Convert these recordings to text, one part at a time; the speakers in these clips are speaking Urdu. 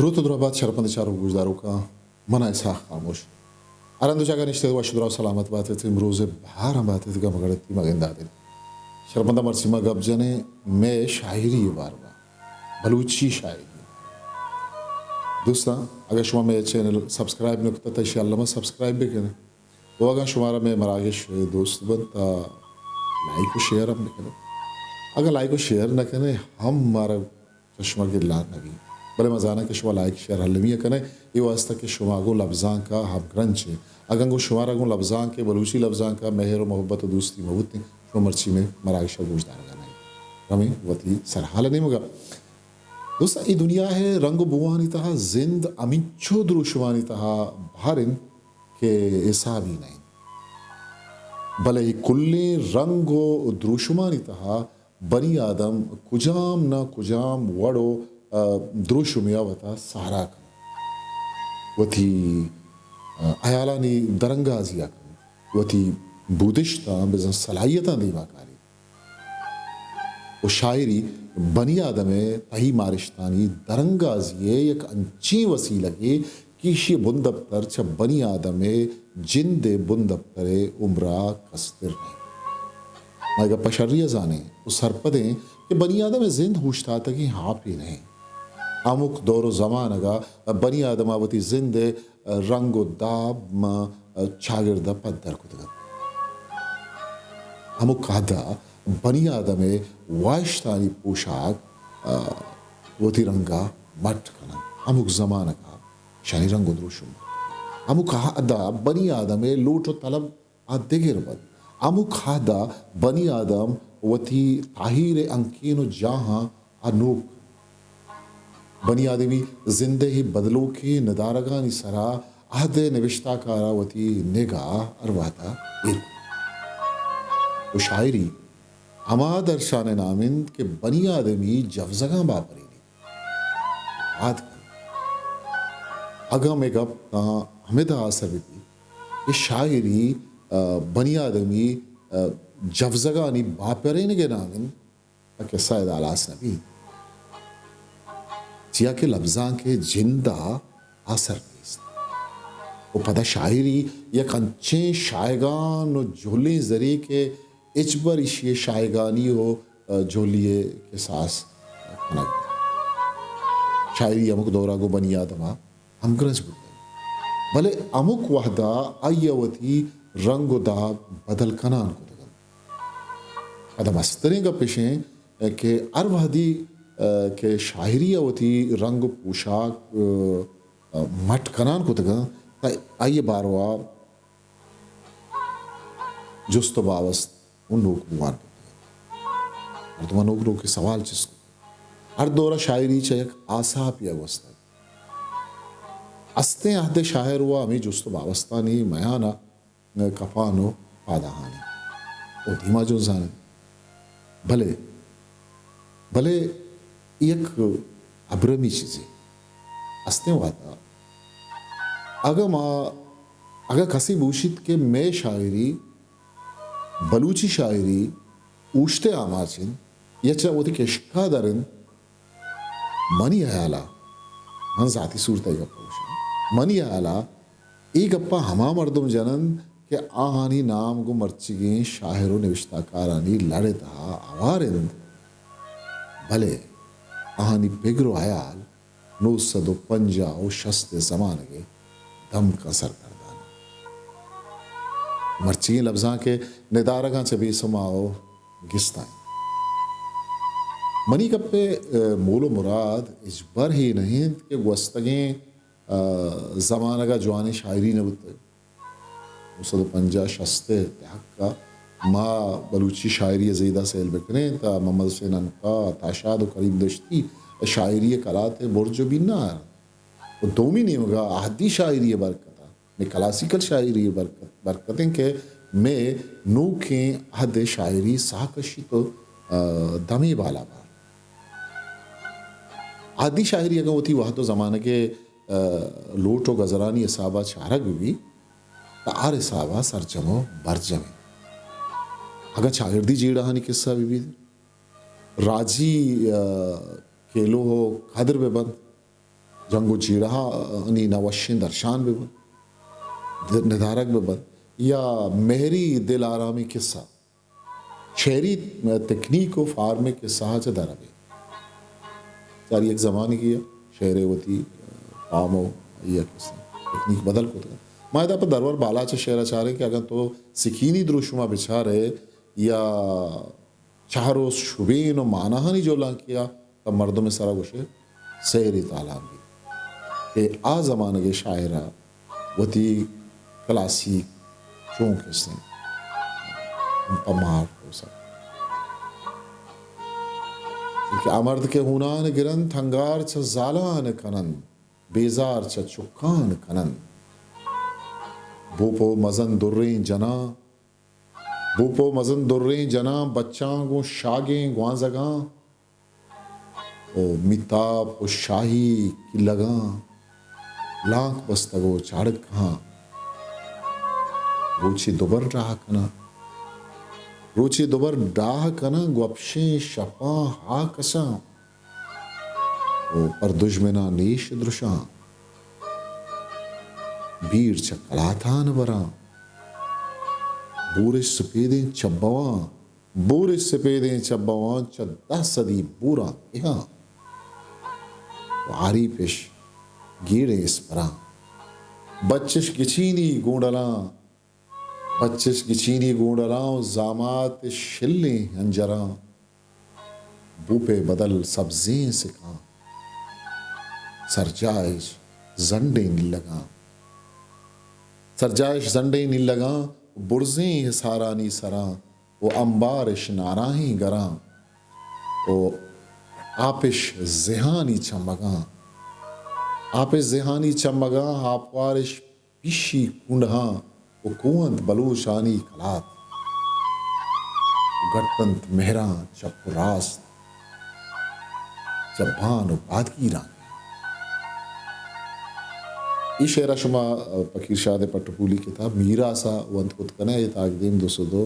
درود و درآباد شرمنده چارو گوشدارو کا من اسحاق خاموش آرندو جاگا نشته و شدرا سلامت باتت امروز بهارم باتت گم گڑتی مگندادن شرمنده مرسیما گب جنے میں شاعری باروا بلوچی شاعری دوستان اگر شما میں چینل سبسکرائب نکتا تا انشاءاللہ میں سبسکرائب بھی کریں وہ اگر شمارا میں مراگش دوست بنتا لائک و شیئر ہم نکلیں اگر لائک و شیئر نہ کریں ہم ہمارا چشمہ گرلا نبی بلے مزانہ کہ شما لائک شیئر حلمیہ کریں یہ واسطہ کہ شما گو لفظان کا ہم گرنچ ہے اگر گو شمارا گو لفظان کے بلوچی لفظان کا مہر و محبت و دوستی محبت ہیں شما مرچی میں مراگشہ گوشدار گا نہیں ہمیں وطی سرحال نہیں مگا دوستا ای دنیا ہے رنگ و بوانی تہا زند امینچو دروشوانی تہا بھارن کہ حسابی نہیں بلے ہی کلے رنگ و دروشمانی تہا بنی آدم کجام نہ کجام وڑو دروشمیا وتا سہارا کن وتی ایالانی درنگازیا کن وتی بودشتا بزن صلاحیتاں دیوا کاری و شاعری بنی آدم تہی مارشتانی درنگازیے یک انچی وسیلگے کیشی بندبتر چھ بنی آدم جند بندبتر عمرہ کستر نہیں مائگا پشریہ زانے اس سرپدیں کہ بنی آدم زند ہوشتا تکی ہاں پی نہیں امک دور و زمان اگا بنی آدم آوتی زند رنگ و داب چاگرد پدر کتگا امک کہدا بنی آدم واشتانی پوشاک وتی رنگا مٹ کنن امک زمان اگا شانی رنگ و دروشم امک کہدا بنی آدم لوٹ و طلب آدگر بد امک کہدا بنی آدم وتی تاہیر انکین و جاہاں انوک بنی آدمی زندہی بدلو کے ندارگانی سرا عہد نوشتہ کارا وتی نگاہ ارواتا و شاعری ہما درشان نامند کہ بنی آدمی جفزگاں باپری نہیں بات کر اگا میں گپ ہمیں دا آسر بھی کہ شاعری بنی آدمی جفزگانی باپری نگے نامند کہ سائد آلاس نبی چیا کہ لفظاں کے جندہ آسر نیست وہ پتہ شاعری یک انچیں شائگان و جھولیں ذریعے کے اچبر اشیے شائگانی ہو جھولیے کے ساس کنک شاعری امک دورہ گو بنی آدمہ ہم گرنج بودھے بلے امک وحدہ آئیوتی رنگ و داب بدل کنان کو دگل ادھا مستریں گا پیشیں کہ ار وحدی کہ شاعری ہوتی رنگ پوشاک مٹ کنان کو تگا آئیے باروا جست و باوست ان لوگ بوان اور تمہیں نوکروں کے سوال چس کو ہر دورہ شاعری چاہے ایک آسا پیا گوستا استے عہد شاعر ہوا ہمیں جست و باوستانی میانا کفانو پادہانی او دھیما جو زانے بھلے ایک ابرمی چیزیں استے واتا اگر کسی بوشید کہ میں شاعری بلوچی شاعری اوشتے آماچن یا چاہ وہ تھی کشکا درن منی حیالا من ذاتی صورتائی گپا ہوشا منی حیالا ایک گپا ہما مردم جنن کہ آہانی نام کو مرچگیں شاعر و نوشتہ کارانی لڑے تھا آوارند بھلے آہانی بگرو حیال 950 زمانگے دم کا سر کردانا مرچین لفظاں کے ندارگاں چبی سماؤ گستائیں منی کپے مول و مراد اجبر ہی نہیں کہ گوستگیں زمانگا جوانی شاعری نبوتے 950 تحق کا ما بلوچی شاعری زیدہ سیل بکریں تا محمد حسین انقا تاشاد و کریم دشتی شاعری کلات برج و بینار وہ دومی نہیں ہوگا عہدی شاعری برکتا میں کلاسیکل شاعری برکتیں کہ میں نوکیں عہد شاعری ساکشی تو دمی بالا بار عہدی شاعری اگر وہ تھی وہاں تو زمانہ کے لوٹ و گزرانی اصابہ چارک بھی تا آر اصابہ سرجمو برجمیں اگر چاگردی جیڑہانی قصہ بھی راجی کھیلو ہو قدر بے بند جنگو چیڑہا انی نوشن درشان بھی بند ندارک بھی بند یا مہری دل آرامی قصہ شہری تکنیک و فارم قصہ چا دارا بھی چاری ایک زمانے کی شہرے ہوتی پامو یا قصہ تکنیک بدل کو تھا مائدہ پر درور بالا چا شہرہ چاہ رہے کہ اگر تو سکینی دروشما بچھا رہے یا چارو شبین و معنی جو لان کیا تب مردوں میں سارا گوشے سہری تعلیم بھی کہ آ زمانے کے شاعرہ وتی کلاسیک چون کسیں پمار ہو سکتا کہ امرد کے ہونان گرن تھنگار چا زالان کنن بیزار چا چکان کنن بوپو مزن درین جنا بوپو مزن درین جنا بچاں گو شاگیں گوانزگاں او میتاب و شاہی کی لگاں لانک بستگو چاڑک کھاں روچی دوبر راہ کنا روچی دوبر ڈاہ کنا گوپشیں شپاں ہا کساں او پر دشمنا نیش درشاں بیر چکلاتان براں بورش سپیدیں چبواں بورش سپیدیں چبواں چا 10 صدی بورا یہاں واری پیش گیڑے اس پراں بچش گچینی گونڈلاں بچش گچینی گونڈلاں زامات شلیں ہنجراں بوپے بدل سبزیں سکھاں سرجائش زنڈیں نہیں لگاں سرجائش زنڈیں نہیں لگاں برزیں حسارانی سراں وہ امبارش ناراہیں گراں وہ آپش ذہانی چمگاں آپش ذہانی چمگاں آپوارش پیشی کنڈہاں وہ کوند بلوشانی کلات گٹنت مہراں چپ راست چبان و پادگیراں ای شعرہ شما پکیر شاہ پٹپولی کتاب میرا سا وانت کت کنے یہ تاقدیم 202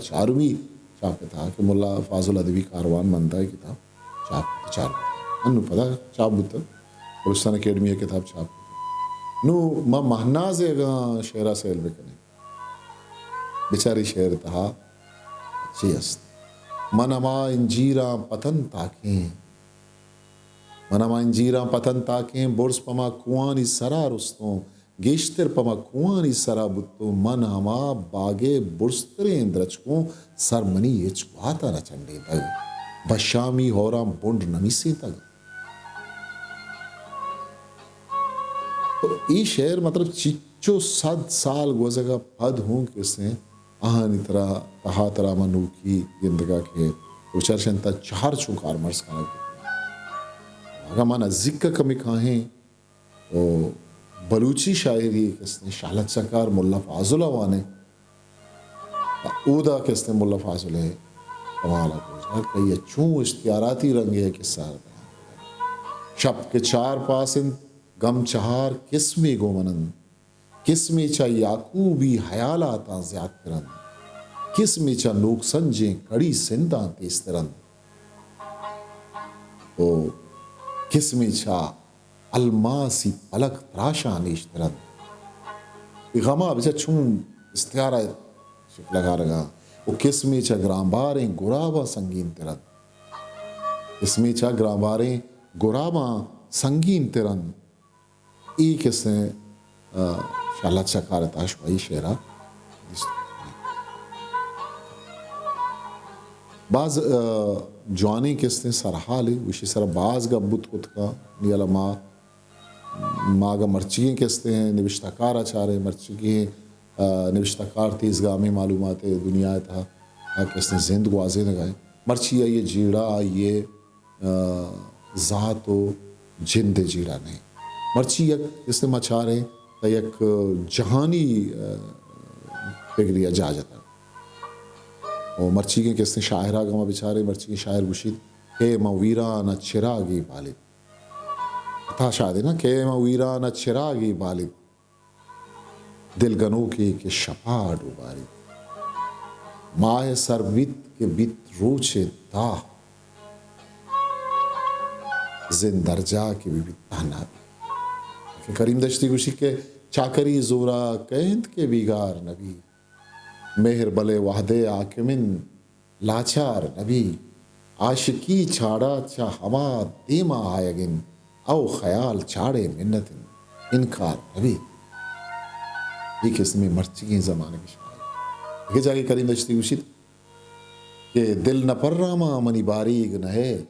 چارویں چاپ تھا کہ ملا فاضل ادبی کاروان مندہ کتاب چاپ چار انو پتا چاپ بتا بلوچستان اکیڈمی کتاب چاپ نو ما مہناز اگاں شعرہ سیل بکنے بچاری شعر تہا اچھی است منما انجیراں پتن تاکیں منما انجیراں پتن تاکیں برس پما کوانی سرا رستوں گیشتر پما کوانی سرا بتوں من ہما باگے برستریں درچکوں سر منی اچکواتا نہ چنڈے تگ بشامی ہوراں بونڈ نمیسیں تگ تو ای شعر مطلب چچو 100 سال گوزگا پد ہوں کسیں آہانی طرح کہا طرح منو کی گندگا کے روچرشنتا 4 چونکار مرس کھانا کی اگر مانا ذکر کمی کھاہیں تو بلوچی شاعری کس نے شالت چکار ملا فاضل وانے اودا کس نے ملا فاضل ہے کمالا گوزگا کہ یہ چون اشتیاراتی رنگے ہے کس سار شب کے 4 پاسن گم چہار قسمی گومنن قسمی چا یاکوبی حیالاتا زیاد کرن قسمی چا نوک سنجیں کڑی سندان تیسترن او قسمی چا الماسی پلک تراشا نیشترن غما بچا چون استیارہ شک لگا رگا وہ قسمی چا گرامباریں گرابا سنگین ترن قسمی چا گرامباریں گرابا سنگین ترن ای کس نے شالت شکارت آشوائی شعرہ بعض جوانی کس نے سرحالی وشی سر باز گا بت کت کا نیالا ماں گا مرچییں کستے ہیں نوشتکارہ چارے مرچییں نوشتکار تیزگامی معلومات دنیا تھا کس نے زند گوازے نگائے مرچی یہ جیڑا یہ ذات و جند جیڑا نہیں مرچی یک اس نے مچارے تا یک جہانی پگریا جا جاتا اور مرچی کے کس نے شاعرہ گما بچارے مرچی کے شاعر گوشید کہ مویران چراغی بالد تھا شاید نا کہ مویران چراغی بالد دل گنو کی کہ شپا ڈوباری ماہ سر بیت کے بیت روچے دا زن درجہ کی بھی تانا کہ کریم دشتی گوشی کے چاکری زورا کہند کے بیگار نبی مہر بلے وحدے آکمن لاچار نبی عاشقی چھاڑا چا ہما دیما آیگن او خیال چھاڑے منت انکار نبی. یہ قسم میں مرچی زمانے کی شاعر یہ جاگے کریم دشتی گوشی کہ دل نہ پر راما منی باریگ نہید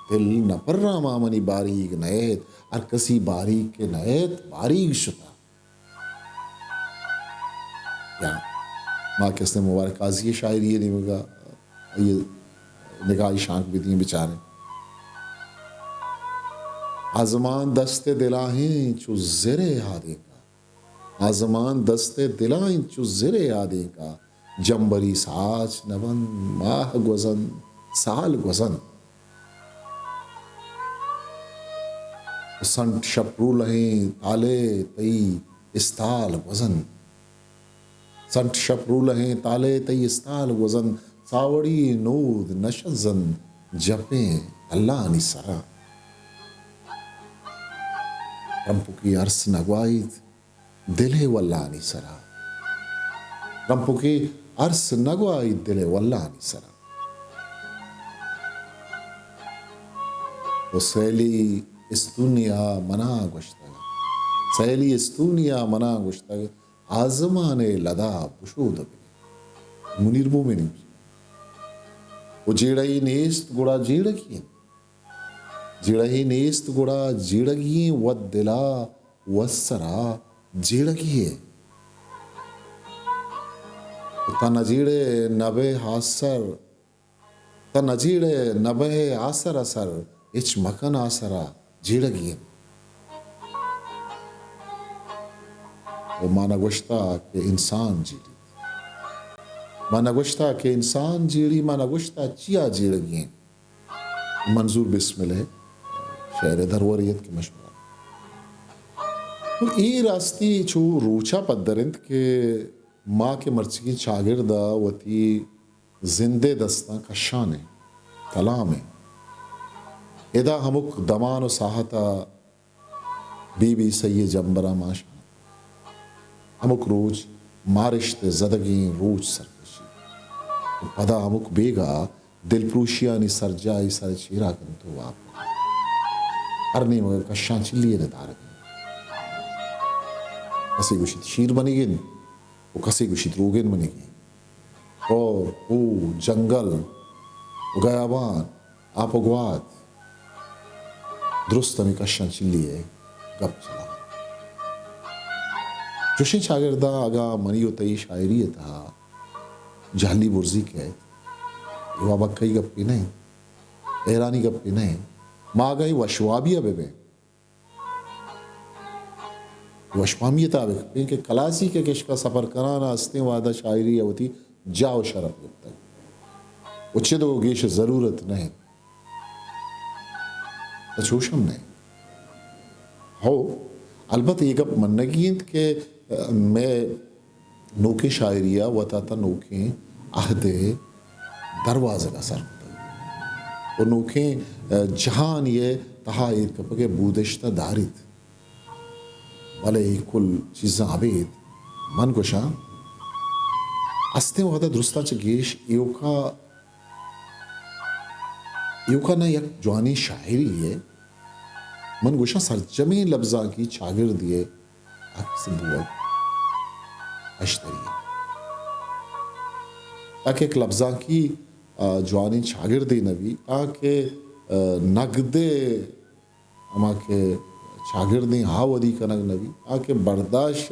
دل نہ پر راما منی باریگ نہید ار کسی باریگ کے نہید باریگ شتا. یا ماں کس نے مبارک آزی شاعری نہیں ہوگا یہ نگاہی شانک بھی دیں بچارے. آزمان دست دلاہیں چو زر یادیں کا آزمان دست دلاہیں چو زر یادیں کا جمبری ساچ نبن ماہ گوزن سال گوزن سنٹ شپرو لہیں تالے تئی استال گوزن سنٹ شپرو لہیں تالے تئی استال گوزن ساوڑی نود نشزن جپیں اللہ نی سرا. رمپو کی عرص نگوائید دلے واللہ نی سرا رمپو کی عرص نگوائید دلے واللہ نی سرا. تو سیلی اس دنیا منا گشتگ سیلی اس دنیا منا گشتگ آزمان لدا بشود بے منیر مومنی وہ جیڑائی نیست گڑا جیڑگین جیڑائی نیست گڑا جیڑگین ود دلا وسرا جیڑگیے تا نجیڑے نبے حاصر تا نجیڑے نبے آسر اثر اچ مکن آسرا جیڑگین. وہ مانا گوشتا کہ انسان جیڑی مانا گوشتا کہ انسان جیڑی مانا گوشتا چیا جیڑگین. منظور بسمل ہے شعر دروریت کی مشہور. ای راستی چو روچا پدرند کہ ماں کے مرچی چاگردہ وتی زندے دستاں کشانے کلام ادا ہمک دمان و ساہتا بی بی سی جمبرا ماشا ہمک روچ مارشت زدگین روچ سرکشی پدا ہمک بیگا دل پروشیانی سرجائی سر چیرا کن تو واپ ارنی مگر کشان چلیے ندارگین کسی گوشید شیر بنی گین وہ کسی گوشید روگین بنی گین اور او جنگل گیابان آپگواد درست ہمیں کشان چلیے گپ چلا. جوشن شاگردہ آگا منی و تئی شاعری تھا جہلی برزی کے یہ وابا کئی گپی نہیں ایرانی گپی نہیں ماں گئی وشوابیہ بے وشمامیت آبے کہ کلاسی کے کش کا سفر کرانا استیں وعدہ شاعری ہوتی جاؤ شرف لگتا ہے اچھے دو گیش ضرورت نہیں تچوشم نہیں ہو. البتہ یہ گپ منگیند کہ میں نوکے شاعریہ وطاتا نوکیں عہدے دروازے کا سر ہوتا وہ نوکیں جہان یہ تہا ایک کپکے بودشتہ دارید والے کل چیزاں عبید من گوشاں استیں وعدہ درستان چا گیش ایوکا نا یک جوانی شاعری ہے من گوشاں سرجمی لفظاں کی چاگر دیے اکس بوگ اشتری تاکہ ایک لفظاں کی جوانی چاگر دی نبی تاکہ نگدے اما کے چاگر دی ہا ودی کنگ نبی تاکہ برداشت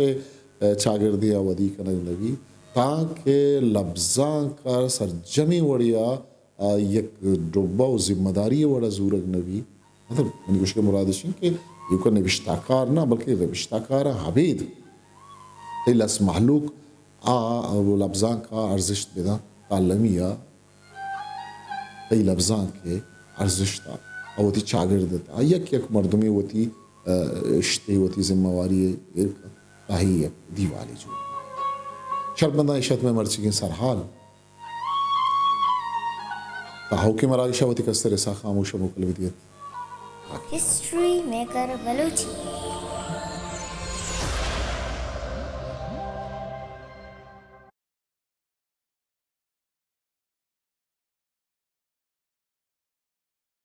چاگر دی ہا ودی کنگ نبی تاکہ لفظاں کا سرجمی وڑیا یک ڈبا و ذمہ داری وڑا زورگ نبی مطلب من گوش کے مرادشن کہ یہ کو نوشتاکار نہ بلکہ نوشتاکارہ حبید تی لس محلوق وہ لفظاں کا ارزش دینا تعلمیہ تی لفظاں کے ارزش تا وتی چاگر دیتا یک مردمی وتی اشتے وتی ذمہ واری ایک تاہی دیوالی جو شرمندہ عشت میں مرچی کے سرحال تاہو کے مراغشہ وتی کستر ایسا خاموش مقلب دیت History Maker Baluchi.